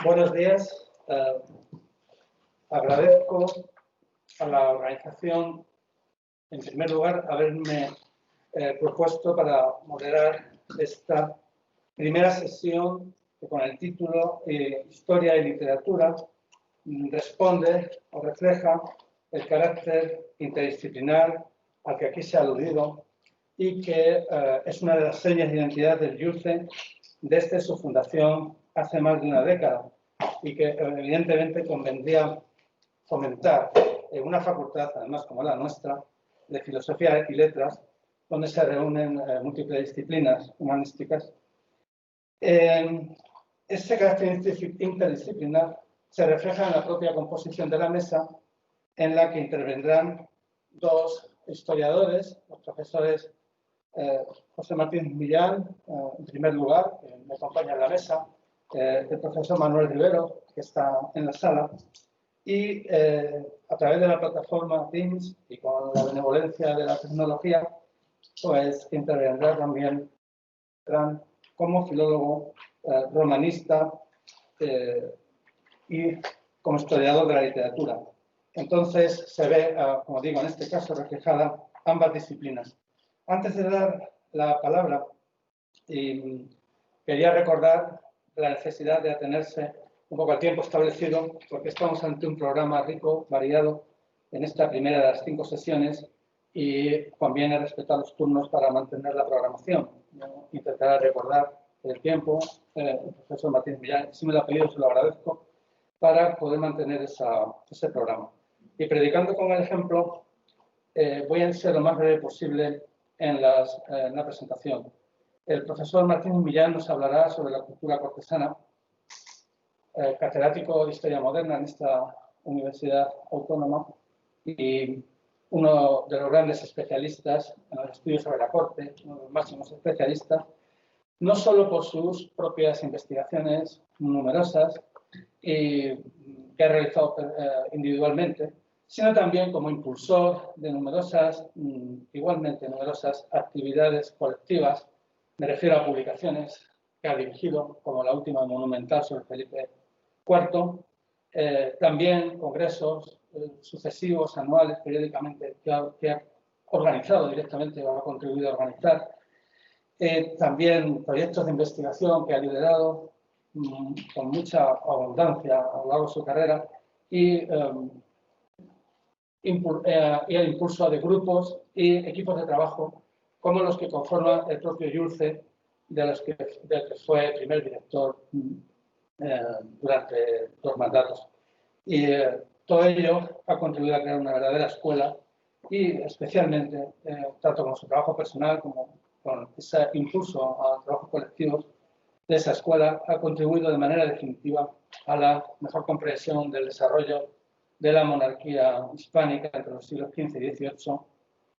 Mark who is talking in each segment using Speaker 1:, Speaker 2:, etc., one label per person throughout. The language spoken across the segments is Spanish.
Speaker 1: Buenos días. Agradezco a la organización, en primer lugar, haberme propuesto para moderar esta primera sesión que, con el título Historia y Literatura, responde o refleja el carácter interdisciplinar al que aquí se ha aludido y que es una de las señas de identidad del IUCE desde su fundación hace más de una década y que evidentemente convendría fomentar en una facultad, además como la nuestra, de Filosofía y Letras, donde se reúnen múltiples disciplinas humanísticas. Ese carácter interdisciplinar se refleja en la propia composición de la mesa, en la que intervendrán dos historiadores, los profesores José Martín Millán, en primer lugar, que me acompaña en la mesa, el profesor Manuel Rivero, que está en la sala, y a través de la plataforma Teams y con la benevolencia de la tecnología, pues intervendrá también como filólogo romanista y como historiador de la literatura. Entonces se ve, como digo, en este caso reflejada ambas disciplinas. Antes de dar la palabra, quería recordar la necesidad de atenerse un poco al tiempo establecido, porque estamos ante un programa rico, variado, en esta primera de las 5 sesiones, y conviene respetar los turnos para mantener la programación. Intentaré recordar el tiempo, el profesor Martín Millán, si me lo ha pedido, se lo agradezco, para poder mantener ese programa. Y predicando con el ejemplo, voy a ser lo más breve posible en la presentación. El profesor Martín Millán nos hablará sobre la cultura cortesana, catedrático de Historia Moderna en esta Universidad Autónoma y uno de los grandes especialistas en los estudios sobre la corte, uno de los máximos especialistas, no solo por sus propias investigaciones numerosas y que ha realizado individualmente, sino también como impulsor de igualmente numerosas actividades colectivas. Me refiero a publicaciones que ha dirigido, como la última monumental sobre Felipe IV, también congresos sucesivos, anuales, periódicamente, que ha organizado directamente o ha contribuido a organizar, también proyectos de investigación que ha liderado con mucha abundancia a lo largo de su carrera y el impulso de grupos y equipos de trabajo como los que conforman el propio IUCE, del que fue primer director durante 2 mandatos. Y todo ello ha contribuido a crear una verdadera escuela y especialmente, tanto con su trabajo personal como con ese impulso a trabajos colectivos de esa escuela, ha contribuido de manera definitiva a la mejor comprensión del desarrollo de la monarquía hispánica entre los siglos XV y XVIII,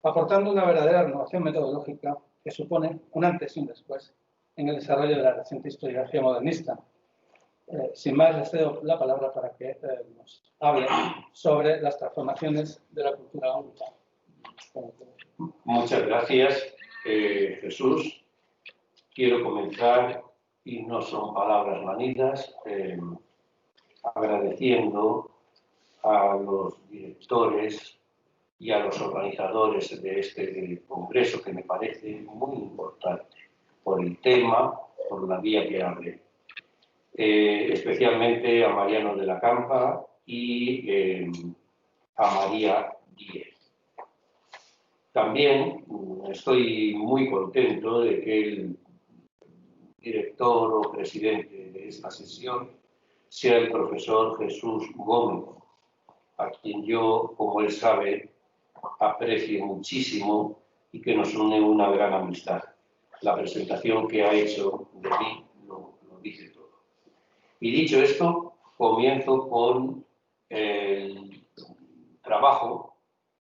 Speaker 1: aportando una verdadera renovación metodológica que supone un antes y un después en el desarrollo de la reciente historiografía modernista. Sin más, les cedo la palabra para que nos hable sobre las transformaciones de la cultura única.
Speaker 2: Muchas gracias, Jesús. Quiero comenzar, y no son palabras manidas, agradeciendo a los directores y a los organizadores de este congreso, que me parece muy importante por el tema, por la vía que abre. Especialmente a Mariano de la Campa y a María Díez. También estoy muy contento de que el director o presidente de esta sesión sea el profesor Jesús Gómez, a quien yo, como él sabe, aprecio muchísimo y que nos une una gran amistad. La presentación que ha hecho de mí lo dice todo. Y dicho esto, comienzo con el trabajo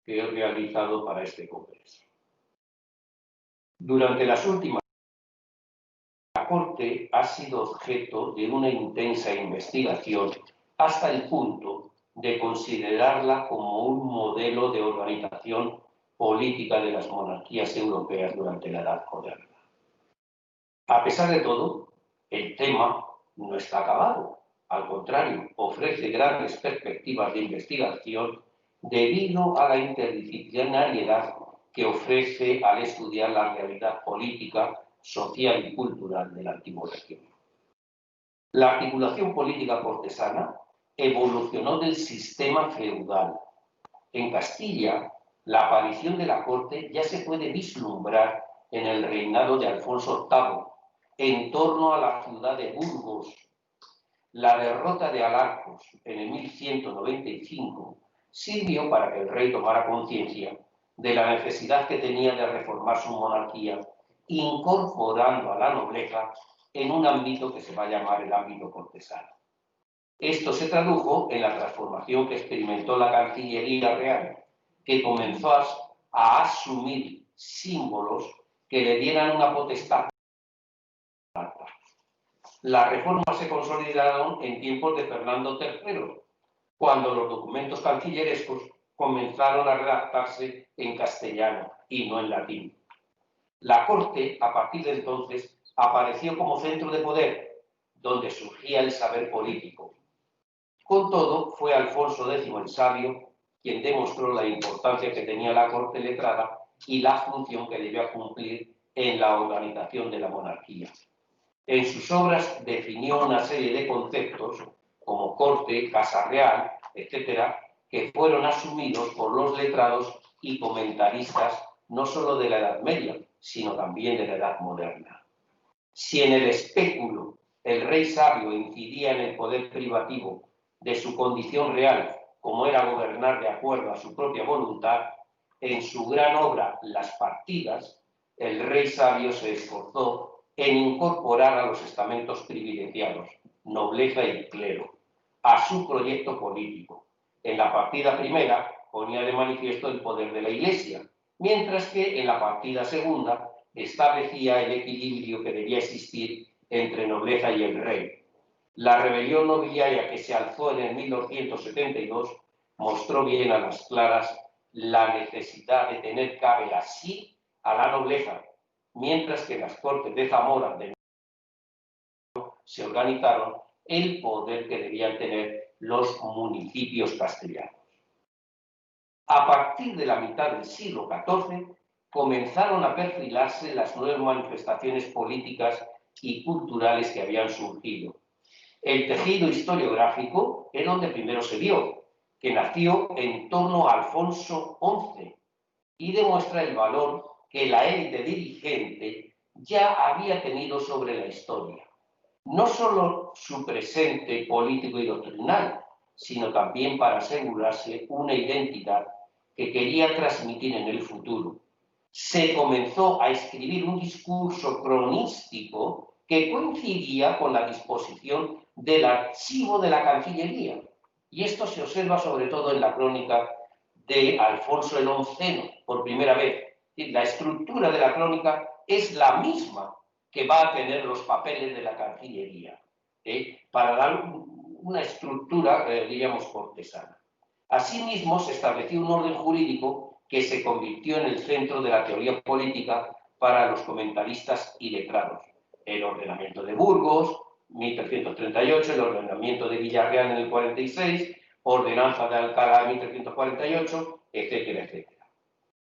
Speaker 2: que he realizado para este congreso. Durante las últimas, la Corte ha sido objeto de una intensa investigación hasta el punto de considerarla como un modelo de organización política de las monarquías europeas durante la Edad Moderna. A pesar de todo, el tema no está acabado Al contrario, ofrece grandes perspectivas de investigación debido a la interdisciplinariedad que ofrece al estudiar la realidad política, social y cultural de la antigua región. La articulación política cortesana evolucionó del sistema feudal. En Castilla, la aparición de la corte ya se puede vislumbrar en el reinado de Alfonso VIII, en torno a la ciudad de Burgos. La derrota de Alarcos en el 1195 sirvió para que el rey tomara conciencia de la necesidad que tenía de reformar su monarquía, incorporando a la nobleza en un ámbito que se va a llamar el ámbito cortesano. Esto se tradujo en la transformación que experimentó la Cancillería Real, que comenzó a asumir símbolos que le dieran una potestad. Las reformas se consolidaron en tiempos de Fernando III, cuando los documentos cancillerescos comenzaron a redactarse en castellano y no en latín. La corte, a partir de entonces, apareció como centro de poder, donde surgía el saber político. Con todo, fue Alfonso X el Sabio quien demostró la importancia que tenía la corte letrada y la función que debía cumplir en la organización de la monarquía. En sus obras definió una serie de conceptos, como corte, casa real, etcétera, que fueron asumidos por los letrados y comentaristas no solo de la Edad Media, sino también de la Edad Moderna. Si en el espéculo el rey sabio incidía en el poder privativo de su condición real, como era gobernar de acuerdo a su propia voluntad, en su gran obra Las Partidas, el rey sabio se esforzó en incorporar a los estamentos privilegiados, nobleza y clero, a su proyecto político. En la partida primera ponía de manifiesto el poder de la Iglesia, mientras que en la partida segunda establecía el equilibrio que debía existir entre nobleza y el rey. La rebelión nobiliaria que se alzó en el 1272 mostró bien a las claras la necesidad de tener cabida así a la nobleza, mientras que las Cortes de Zamora se organizaron el poder que debían tener los municipios castellanos. A partir de la mitad del siglo XIV comenzaron a perfilarse las nuevas manifestaciones políticas y culturales que habían surgido. El tejido historiográfico es donde primero se vio, que nació en torno a Alfonso XI y demuestra el valor que la élite dirigente ya había tenido sobre la historia. No solo su presente político y doctrinal, sino también para asegurarse una identidad que quería transmitir en el futuro. Se comenzó a escribir un discurso cronístico que coincidía con la disposición del archivo de la Cancillería. Y esto se observa sobre todo en la crónica de Alfonso el XI, por primera vez. La estructura de la crónica es la misma que va a tener los papeles de la Cancillería, para dar una estructura, diríamos, cortesana. Asimismo, se estableció un orden jurídico que se convirtió en el centro de la teoría política para los comentaristas y letrados. El ordenamiento de Burgos, 1338, el ordenamiento de Villarreal en el 46, ordenanza de Alcalá en 1348, etcétera, etcétera.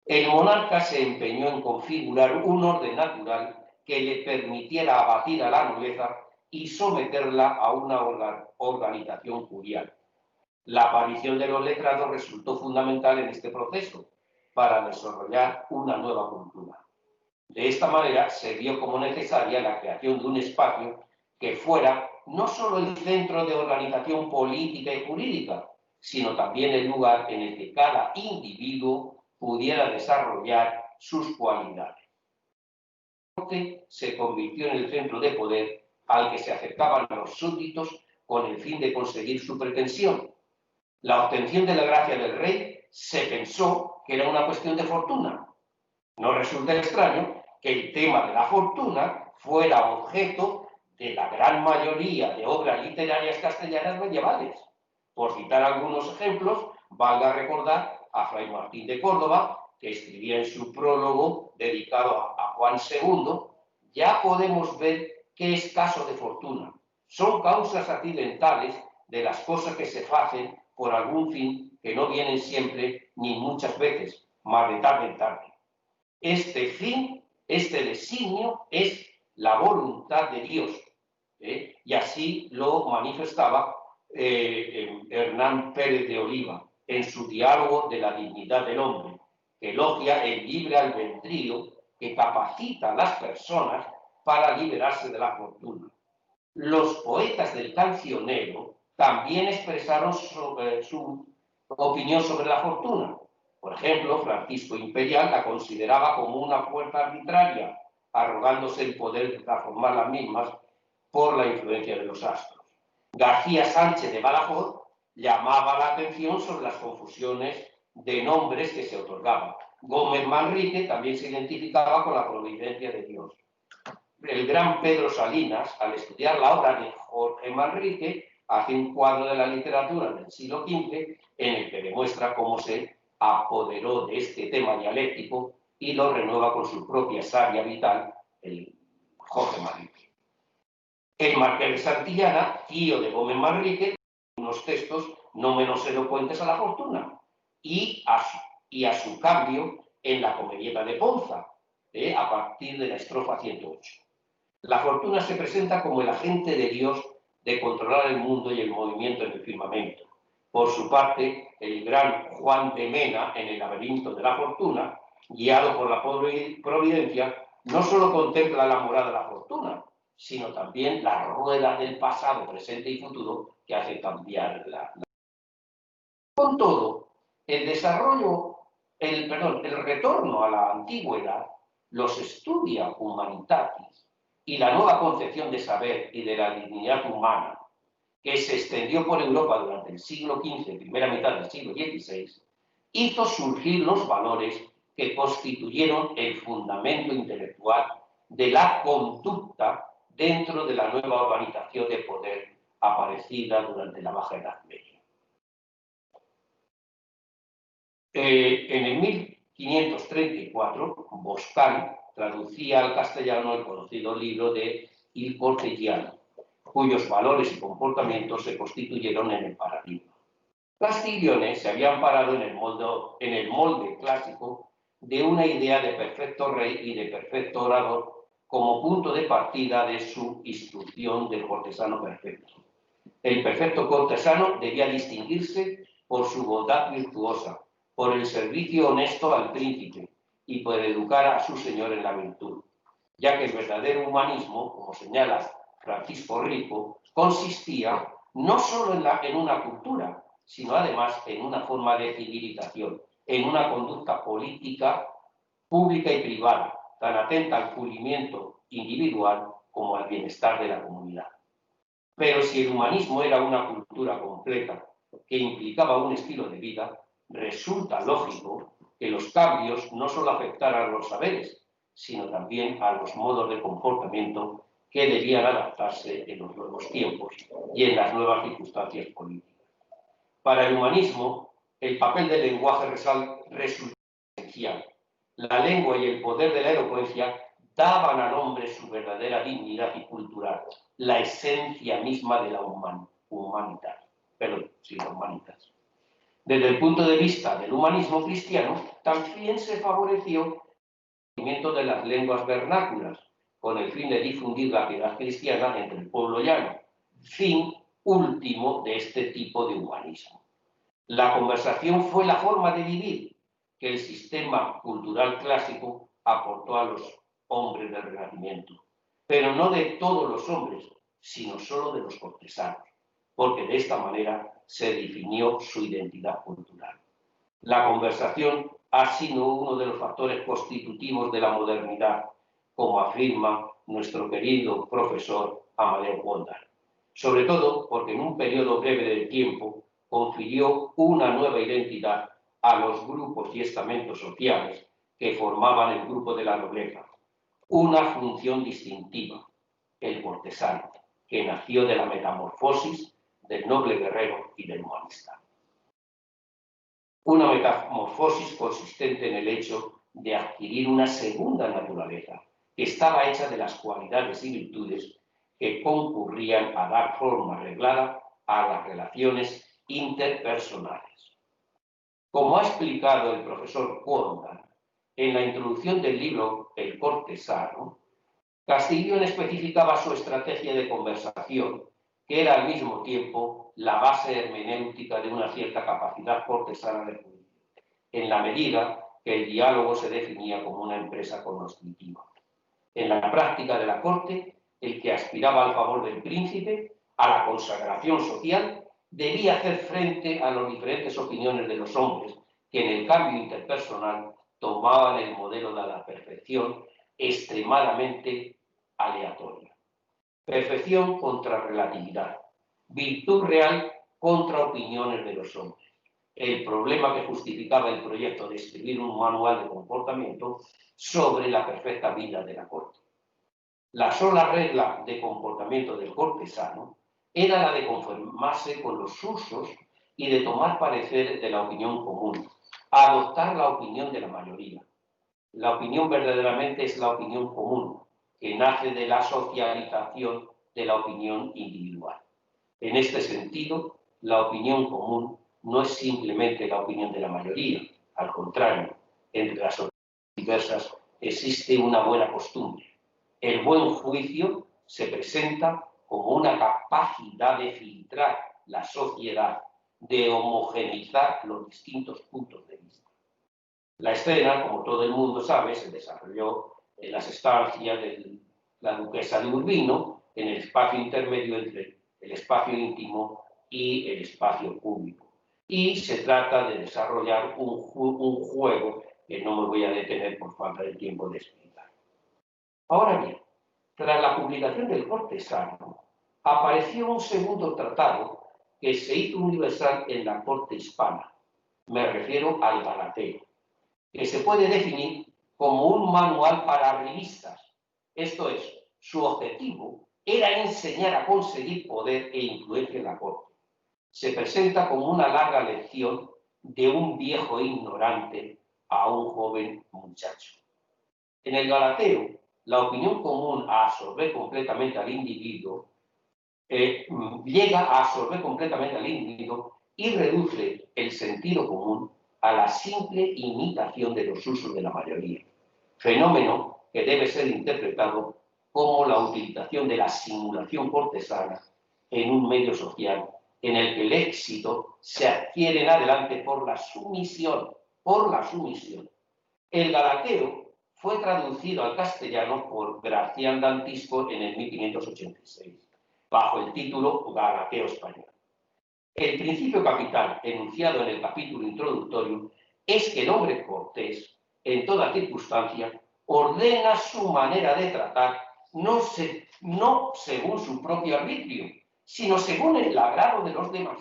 Speaker 2: El monarca se empeñó en configurar un orden natural que le permitiera abatir a la nobleza y someterla a una organización curial. La aparición de los letrados resultó fundamental en este proceso para desarrollar una nueva cultura. De esta manera se vio como necesaria la creación de un espacio que fuera no solo el centro de organización política y jurídica, sino también el lugar en el que cada individuo pudiera desarrollar sus cualidades. La corte se convirtió en el centro de poder al que se acercaban los súbditos con el fin de conseguir su pretensión. La obtención de la gracia del rey se pensó que era una cuestión de fortuna. No resulta extraño que el tema de la fortuna fuera objeto de la gran mayoría de obras literarias castellanas medievales. Por citar algunos ejemplos, valga recordar a Fray Martín de Córdoba, que escribía en su prólogo dedicado a Juan II, ya podemos ver qué es caso de fortuna. son causas accidentales de las cosas que se hacen por algún fin que no vienen siempre ni muchas veces, más de tarde en tarde. Este fin, este designio es la voluntad de Dios, y así lo manifestaba Hernán Pérez de Oliva en su diálogo de la dignidad del hombre, que elogia el libre albedrío que capacita a las personas para liberarse de la fortuna. Los poetas del cancionero también expresaron su opinión sobre la fortuna. Por ejemplo, Francisco Imperial la consideraba como una fuerza arbitraria, arrogándose el poder de transformar las mismas por la influencia de los astros. García Sánchez de Badajoz llamaba la atención sobre las confusiones de nombres que se otorgaban. Gómez Manrique también se identificaba con la providencia de Dios. El gran Pedro Salinas, al estudiar la obra de Jorge Manrique, hace un cuadro de la literatura del siglo XV en el que demuestra cómo se apoderó de este tema dialéctico y lo renueva con su propia savia vital, el Jorge Manrique. El Marqués de Santillana, tío de Gómez Manrique, unos textos no menos elocuentes a la fortuna y a su cambio en la Comedieta de Ponza, a partir de la estrofa 108. La fortuna se presenta como el agente de Dios de controlar el mundo y el movimiento en el firmamento. Por su parte, el gran Juan de Mena, en el laberinto de la fortuna, guiado por la providencia, no solo contempla la morada de la fortuna, sino también la rueda del pasado, presente y futuro que hace cambiar la. Con todo, el retorno a la antigüedad los estudia humanitatis y la nueva concepción de saber y de la dignidad humana que se extendió por Europa durante el siglo XV, primera mitad del siglo XVI, hizo surgir los valores que constituyeron el fundamento intelectual de la conducta dentro de la nueva organización de poder aparecida durante la Baja Edad Media. En el 1534, Boscán traducía al castellano el conocido libro de Il Cortegiano, cuyos valores y comportamientos se constituyeron en el paradigma. Castiglione se había amparado en el molde clásico de una idea de perfecto rey y de perfecto orador como punto de partida de su instrucción del cortesano perfecto. El perfecto cortesano debía distinguirse por su bondad virtuosa, por el servicio honesto al príncipe y por educar a su señor en la virtud, ya que el verdadero humanismo, como señala Francisco Rico, consistía no solo en una cultura, sino además en una forma de civilización, en una conducta política, pública y privada, tan atenta al cumplimiento individual como al bienestar de la comunidad. Pero si el humanismo era una cultura completa que implicaba un estilo de vida, resulta lógico que los cambios no solo afectaran a los saberes, sino también a los modos de comportamiento que debían adaptarse en los nuevos tiempos y en las nuevas circunstancias políticas. Para el humanismo, el papel del lenguaje resulta esencial. La lengua y el poder de la elocuencia daban al hombre su verdadera dignidad y cultural, la esencia misma de la humanidad. Desde el punto de vista del humanismo cristiano, también se favoreció el conocimiento de las lenguas vernáculas, con el fin de difundir la piedad cristiana entre el pueblo llano, fin último de este tipo de humanismo. La conversación fue la forma de vivir que el sistema cultural clásico aportó a los hombres del Renacimiento, pero no de todos los hombres, sino solo de los cortesanos, porque de esta manera se definió su identidad cultural. La conversación ha sido uno de los factores constitutivos de la modernidad, como afirma nuestro querido profesor Amadeo Gondar, sobre todo porque en un periodo breve de tiempo confirió una nueva identidad a los grupos y estamentos sociales que formaban el grupo de la nobleza, una función distintiva, el cortesano, que nació de la metamorfosis del noble guerrero y del humanista. Una metamorfosis consistente en el hecho de adquirir una segunda naturaleza, que estaba hecha de las cualidades y virtudes que concurrían a dar forma arreglada a las relaciones interpersonales. Como ha explicado el profesor Kuonda en la introducción del libro El cortesano, Castiglione especificaba su estrategia de conversación, que era al mismo tiempo la base hermenéutica de una cierta capacidad cortesana de juicio, en la medida que el diálogo se definía como una empresa cognoscitiva. En la práctica de la corte, el que aspiraba al favor del príncipe, a la consagración social, debía hacer frente a las diferentes opiniones de los hombres que en el cambio interpersonal tomaban el modelo de la perfección extremadamente aleatoria. Perfección contra relatividad, virtud real contra opiniones de los hombres. El problema que justificaba el proyecto de escribir un manual de comportamiento sobre la perfecta vida de la corte. La sola regla de comportamiento del cortesano era la de conformarse con los usos y de tomar parecer de la opinión común, adoptar la opinión de la mayoría. La opinión verdaderamente es la opinión común, que nace de la socialización de la opinión individual. En este sentido, la opinión común no es simplemente la opinión de la mayoría, al contrario, entre las opiniones diversas existe una buena costumbre. El buen juicio se presenta como una capacidad de filtrar la sociedad, de homogeneizar los distintos puntos de vista. La escena, como todo el mundo sabe, se desarrolló en las estancias de la duquesa de Urbino, en el espacio intermedio entre el espacio íntimo y el espacio público. Y se trata de desarrollar un juego que no me voy a detener por falta de tiempo de explicar. Ahora bien, tras la publicación del cortesano, apareció un segundo tratado que se hizo universal en la corte hispana. Me refiero al Galateo, que se puede definir como un manual para revistas. Esto es, su objetivo era enseñar a conseguir poder e influencia en la corte. Se presenta como una larga lección de un viejo ignorante a un joven muchacho. En el Galateo, la opinión común a absorber completamente al individuo llega a absorber completamente al individuo y reduce el sentido común a la simple imitación de los usos de la mayoría, fenómeno que debe ser interpretado como la utilización de la simulación cortesana en un medio social en el que el éxito se adquiere en adelante por la sumisión. El Galateo fue traducido al castellano por Gracián d'Antisco en el 1586, bajo el título Galateo español. El principio capital enunciado en el capítulo introductorio es que el hombre cortés, en toda circunstancia, ordena su manera de tratar no según su propio arbitrio, sino según el agrado de los demás.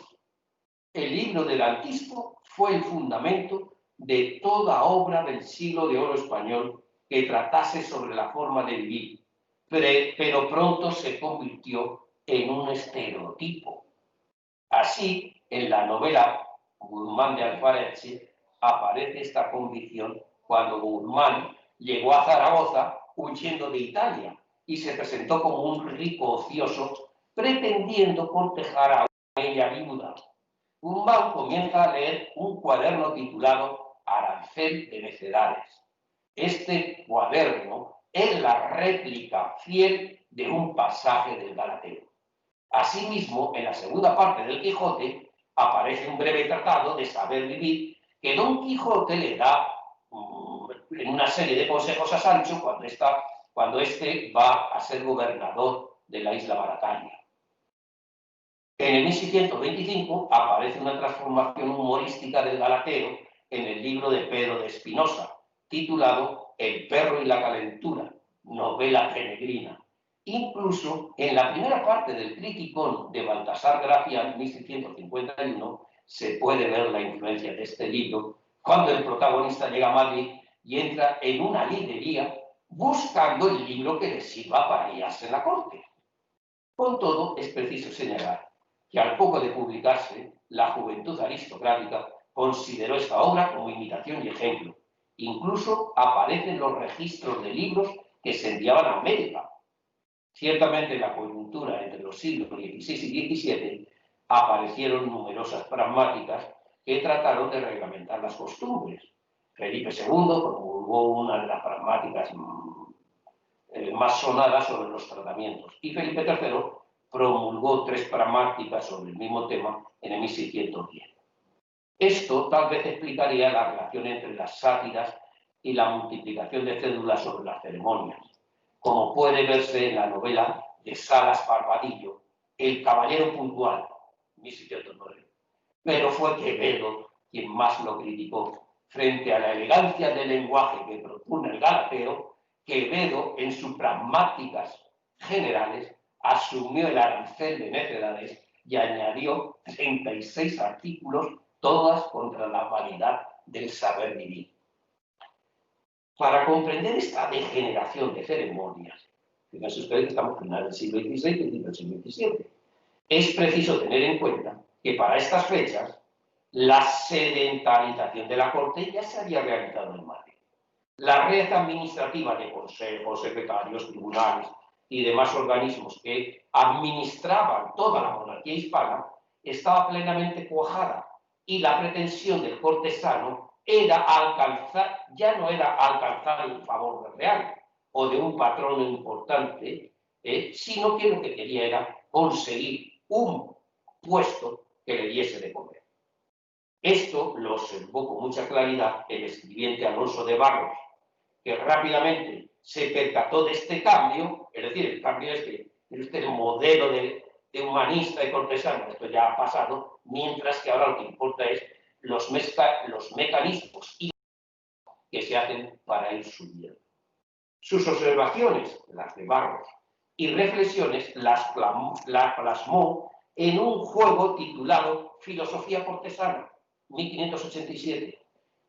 Speaker 2: El libro del Antisco fue el fundamento de toda obra del siglo de oro español que tratase sobre la forma de vivir, pero pronto se convirtió en un estereotipo. Así, en la novela Guzmán de Alfarache aparece esta convicción cuando Guzmán llegó a Zaragoza huyendo de Italia y se presentó como un rico ocioso pretendiendo cortejar a una bella viuda. Guzmán comienza a leer un cuaderno titulado Arancel de Necedades. Este cuaderno es la réplica fiel de un pasaje del Galateo. Asimismo, en la segunda parte del Quijote aparece un breve tratado de saber vivir que Don Quijote le da en una serie de consejos a Sancho cuando éste va a ser gobernador de la isla Barataria. En el 1625 aparece una transformación humorística del Galateo en el libro de Pedro de Espinosa, titulado El perro y la calentura, novela peregrina. Incluso en la primera parte del Criticón de Baltasar Gracián, 1651, se puede ver la influencia de este libro cuando el protagonista llega a Madrid y entra en una librería buscando el libro que le sirva para guiarse en la corte. Con todo, es preciso señalar que al poco de publicarse, la juventud aristocrática consideró esta obra como imitación y ejemplo. Incluso aparecen los registros de libros que se enviaban a América. Ciertamente en la coyuntura entre los siglos XVI y XVII aparecieron numerosas pragmáticas que trataron de reglamentar las costumbres. Felipe II promulgó una de las pragmáticas más sonadas sobre los tratamientos y Felipe III promulgó 3 pragmáticas sobre el mismo tema en el 1610. Esto tal vez explicaría la relación entre las sátiras y la multiplicación de cédulas sobre las ceremonias, como puede verse en la novela de Salas Barbadillo, El caballero puntual, 1709. Pero fue Quevedo quien más lo criticó. Frente a la elegancia del lenguaje que propone el Galateo, Quevedo, en sus pragmáticas generales, asumió el arancel de necedades y añadió 36 artículos, todas contra la vanidad del saber vivir. Para comprender esta degeneración de ceremonias, fíjense ustedes que estamos en final del siglo XVI y principio del siglo XVII, es preciso tener en cuenta que para estas fechas la sedentarización de la corte ya se había realizado en Madrid. La red administrativa de consejos, secretarios, tribunales y demás organismos que administraban toda la monarquía hispana estaba plenamente cuajada y la pretensión del cortesano era ya no era alcanzar el favor real o de un patrono importante, sino que lo que quería era conseguir un puesto que le diese de comer. Esto lo observó con mucha claridad el escribiente Alonso de Barros, que rápidamente se percató de este cambio, es decir, el cambio es que el modelo de humanista y cortesano, esto ya ha pasado, mientras que ahora lo que importa es los mecanismos que se hacen para ir subiendo. Sus observaciones, las de Barros, y reflexiones las plasmó en un juego titulado Filosofía cortesana, 1587.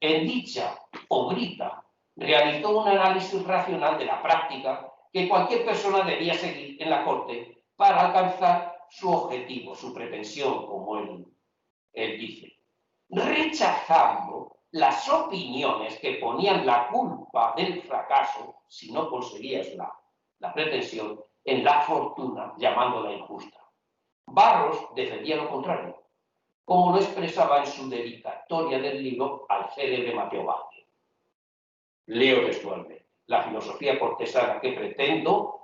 Speaker 2: En dicha obrita realizó un análisis racional de la práctica que cualquier persona debía seguir en la corte para alcanzar su objetivo, su pretensión, como él dice, rechazando las opiniones que ponían la culpa del fracaso, si no conseguías la pretensión, en la fortuna, llamándola injusta. Barros defendía lo contrario, como lo expresaba en su dedicatoria del libro al célebre Mateo Vázquez. Leo textualmente: la filosofía cortesana que presento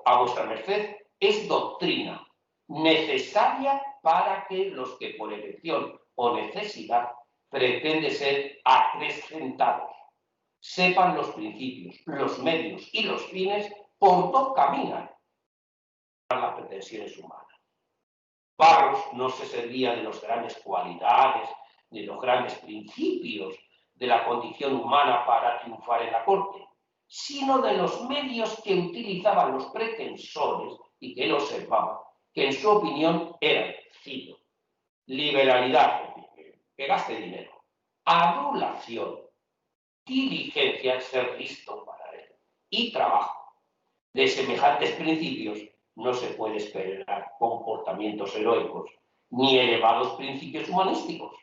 Speaker 2: a vuestra merced es doctrina necesaria para que los que por elección o necesidad pretenden ser acrecentados sepan los principios, los medios y los fines por donde caminan las pretensiones humanas. Barros no se servía de las grandes cualidades ni de los grandes principios de la condición humana para triunfar en la corte, sino de los medios que utilizaban los pretensores y que él observaba, que en su opinión eran, cito, liberalidad, que gaste dinero, adulación, diligencia, ser listo para él, y trabajo. De semejantes principios no se puede esperar comportamientos heroicos ni elevados principios humanísticos.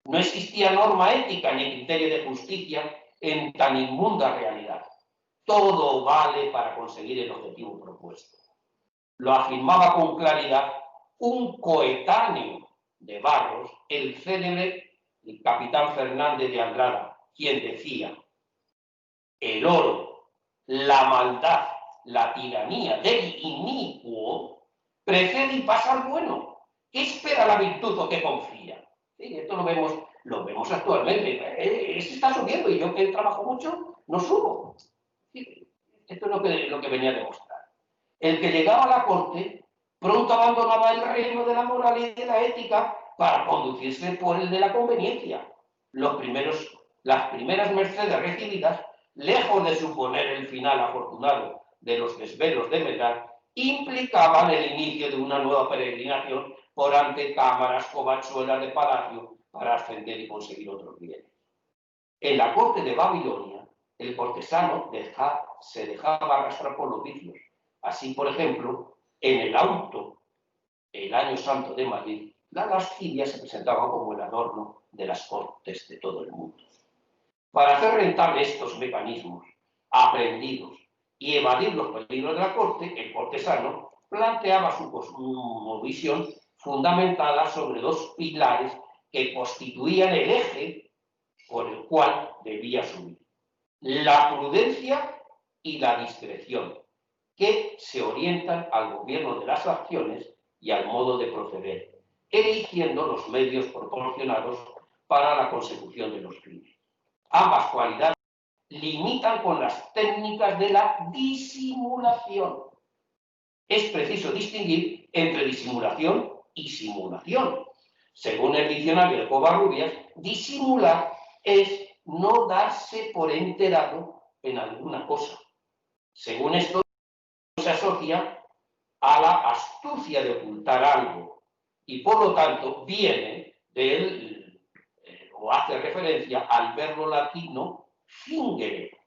Speaker 2: No existía norma ética ni criterio de justicia en tan inmunda realidad. Todo vale para conseguir el objetivo propuesto. Lo afirmaba con claridad un coetáneo de Barros, el célebre capitán Fernández de Andrada, quien decía: el oro, la maldad, la tiranía del inicuo precede y pasa al bueno. ¿Qué espera la virtud o qué confía? Sí, esto lo vemos actualmente. Este está subiendo y yo que trabajo mucho no subo. Sí, esto es lo que venía a demostrar. El que llegaba a la corte pronto abandonaba el reino de la moral y de la ética para conducirse por el de la conveniencia. Las primeras mercedes recibidas, lejos de suponer el final afortunado de los desvelos de Melgar, implicaban el inicio de una nueva peregrinación por ante cámaras, covachuelas de palacio para ascender y conseguir otros bienes. En la corte de Babilonia, el cortesano se dejaba arrastrar por los vicios. Así, por ejemplo, en el auto, el Año Santo de Madrid, la lascivia se presentaba como el adorno de las cortes de todo el mundo. Para hacer rentable estos mecanismos aprendidos y evadir los peligros de la corte, el cortesano planteaba su cosmovisión fundamentada sobre dos pilares que constituían el eje por el cual debía subir: la prudencia y la discreción, que se orientan al gobierno de las acciones y al modo de proceder, eligiendo los medios proporcionados para la consecución de los fines. Ambas cualidades limitan con las técnicas de la disimulación. Es preciso distinguir entre disimulación y simulación. Según el diccionario de Covarrubias, disimular es no darse por enterado en alguna cosa. Según esto, se asocia a la astucia de ocultar algo y, por lo tanto, viene del, o hace referencia al verbo latino fingere.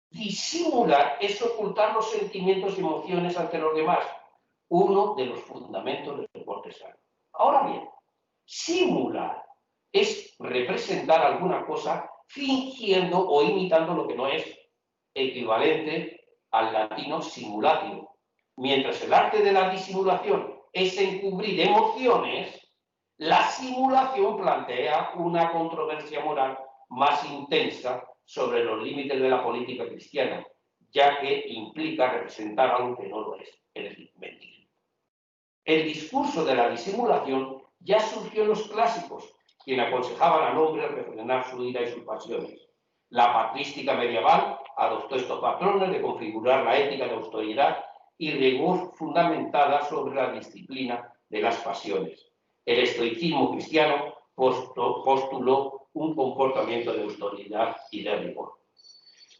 Speaker 2: Disimular es ocultar los sentimientos y emociones ante los demás, uno de los fundamentos del cortesano. Ahora bien, simular es representar alguna cosa fingiendo o imitando lo que no es, equivalente al latino simulatio. Mientras el arte de la disimulación es encubrir emociones, la simulación plantea una controversia moral más intensa sobre los límites de la política cristiana, ya que implica representar algo que no lo es decir, mentir. El discurso de la disimulación ya surgió en los clásicos, quienes aconsejaban al hombre refrenar su ira y sus pasiones. La patrística medieval adoptó estos patrones de configurar la ética de autoridad y rigor fundamentada sobre la disciplina de las pasiones. El estoicismo cristiano postuló un comportamiento de autoridad y de rigor.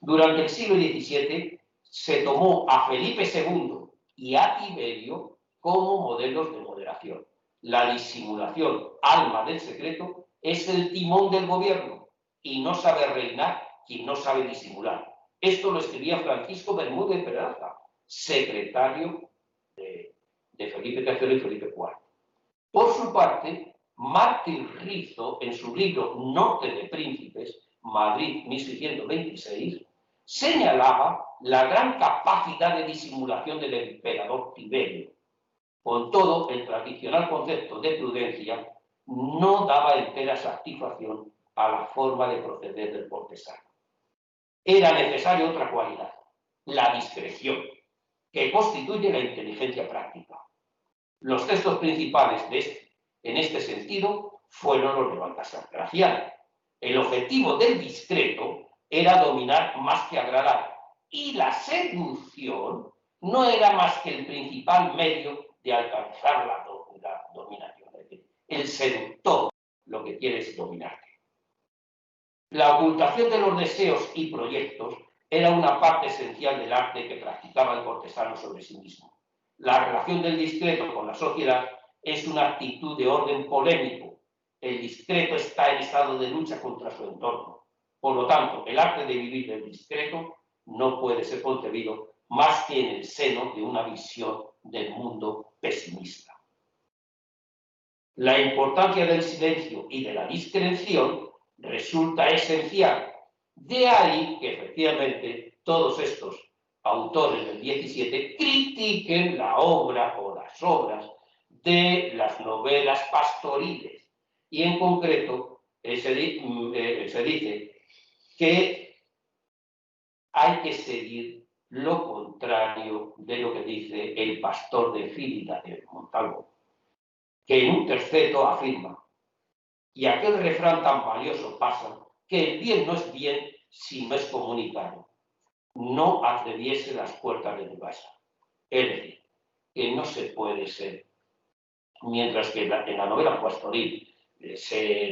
Speaker 2: Durante el siglo XVII se tomó a Felipe II y a Tiberio como modelos de moderación. La disimulación, alma del secreto, es el timón del gobierno y no sabe reinar quien no sabe disimular. Esto lo escribía Francisco Bermúdez Peralta, secretario de Felipe III y Felipe IV. Por su parte, Martín Rizo, en su libro Norte de Príncipes, Madrid 1626, señalaba la gran capacidad de disimulación del emperador Tiberio. Con todo, el tradicional concepto de prudencia no daba entera satisfacción a la forma de proceder del cortesano. Era necesaria otra cualidad, la discreción, que constituye la inteligencia práctica. Los textos principales en este sentido fueron los de Baltasar Gracián. El objetivo del discreto era dominar más que agradar, y la seducción no era más que el principal medio de alcanzar la dominación. Es decir, el seductor lo que quiere es dominarte. La ocultación de los deseos y proyectos era una parte esencial del arte que practicaba el cortesano sobre sí mismo. La relación del discreto con la sociedad es una actitud de orden polémico. El discreto está en estado de lucha contra su entorno. Por lo tanto, el arte de vivir del discreto no puede ser concebido más que en el seno de una visión del mundo pesimista. La importancia del silencio y de la discreción resulta esencial. De ahí que efectivamente todos estos autores del 17 critiquen la obra o las obras de las novelas pastoriles. Y en concreto se dice que hay que seguir lo contrario de lo que dice el pastor de Fílida de Montalvo, que en un terceto afirma: y aquel refrán tan valioso pasa, que el bien no es bien si no es comunicado. No atraviese las puertas de tu casa. Es decir, que no se puede ser, mientras que en la novela pastoril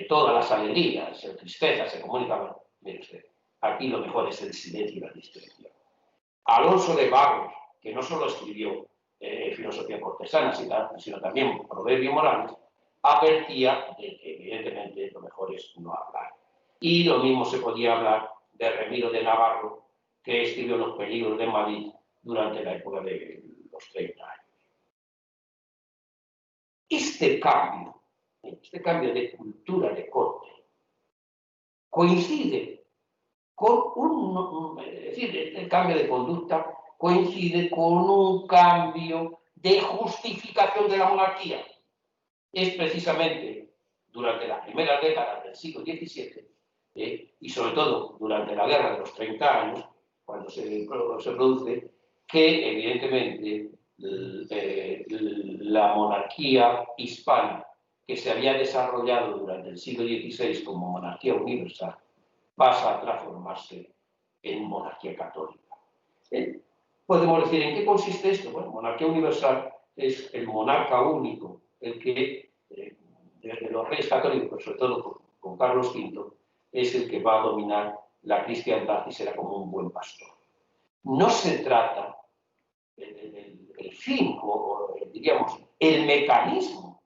Speaker 2: todas las alegrías, la tristeza se comunican. Mire usted, aquí lo mejor es el silencio y la discreción. Alonso de Barros, que no solo escribió filosofía cortesana, sino también proverbios morales, advertía de que evidentemente lo mejor es no hablar. Y lo mismo se podía hablar de Ramiro de Navarro, que escribió Los peligros de Madrid durante la época de los 30 años. Este cambio de cultura de corte coincide es decir, el cambio de conducta coincide con un cambio de justificación de la monarquía. Es precisamente durante las primeras décadas del siglo XVII y sobre todo durante la Guerra de los 30 años, cuando se produce, que evidentemente la monarquía hispana que se había desarrollado durante el siglo XVI como monarquía universal pasa a transformarse en monarquía católica. Podemos decir, ¿en qué consiste esto? Bueno, monarquía universal es el monarca único, el que, desde los reyes católicos, pero sobre todo con Carlos V, es el que va a dominar la cristiandad y será como un buen pastor. No se trata, el fin, o diríamos, el mecanismo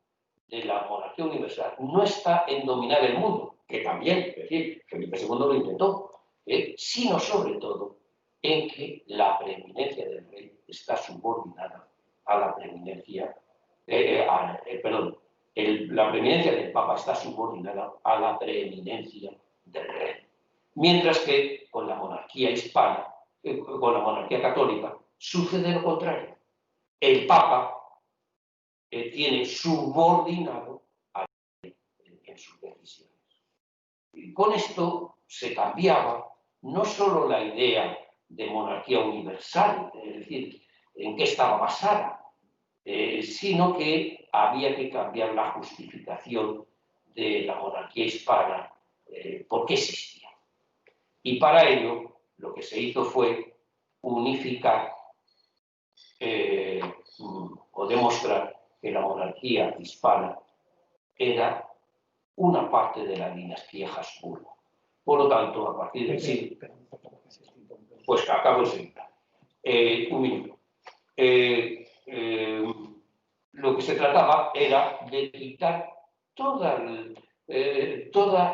Speaker 2: de la monarquía universal no está en dominar el mundo, que también, es decir, Felipe II lo intentó, sino sobre todo en que la preeminencia del rey está subordinada a la preeminencia, la preeminencia del Papa está subordinada a la preeminencia del rey. Mientras que con la monarquía hispana, con la monarquía católica, sucede lo contrario. El Papa tiene subordinado al rey en sus decisiones. Y con esto se cambiaba no solo la idea de monarquía universal, es decir, en qué estaba basada, sino que había que cambiar la justificación de la monarquía hispana, por qué existía. Y para ello lo que se hizo fue unificar o demostrar que la monarquía hispana era una parte de la dinastía Habsburgo. Por lo tanto, a partir del siglo... Pues acabo enseguida. Un minuto. Lo que se trataba era de quitar toda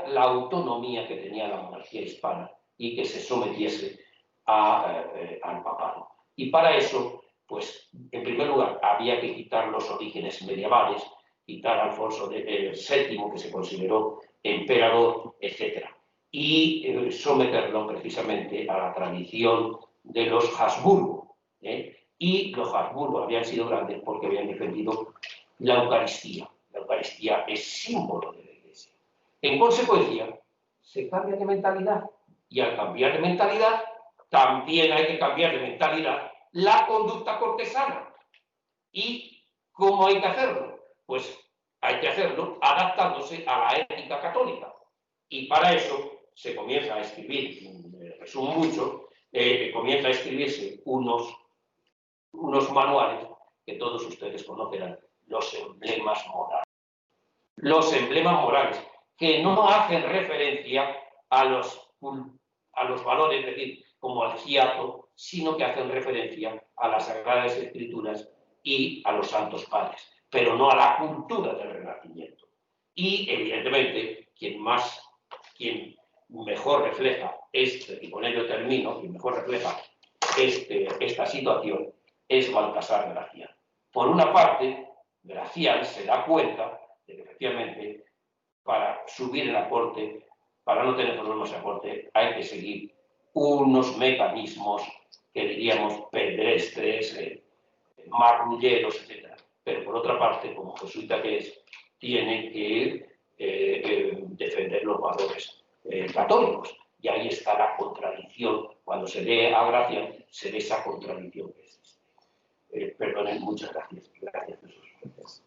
Speaker 2: la autonomía que tenía la monarquía hispana y que se sometiese al papado. Y para eso, pues, en primer lugar, había que quitar los orígenes medievales, quitar a Alfonso VII, que se consideró emperador, etc. Y someterlo precisamente a la tradición de los Habsburgo. Y los Habsburgo habían sido grandes porque habían defendido la Eucaristía. La Eucaristía es símbolo de la Iglesia. En consecuencia, se cambia de mentalidad. Y al cambiar de mentalidad, también hay que cambiar de mentalidad la conducta cortesana. ¿Y cómo hay que hacerlo? Pues hay que hacerlo adaptándose a la ética católica. Y para eso se comienza a escribir, resumo mucho, comienza a escribirse unos manuales que todos ustedes conocerán, los emblemas morales. Los emblemas morales, que no hacen referencia a los valores, es decir, como al fiato, sino que hacen referencia a las Sagradas Escrituras y a los Santos Padres, pero no a la cultura del Renacimiento. Y, evidentemente, quien mejor refleja y con ello termino, quien mejor refleja esta situación es Baltasar Gracián. Por una parte, Gracián se da cuenta de que, efectivamente, para subir en la corte, para no tener problemas en la corte, hay que seguir unos mecanismos que diríamos pedestres, marrulleros, etc. Pero por otra parte, como jesuita que es, tiene que defender los valores católicos. Y ahí está la contradicción. Cuando se lee a Gracián, se ve esa contradicción que existe. Perdonen, muchas gracias. Gracias, Jesús.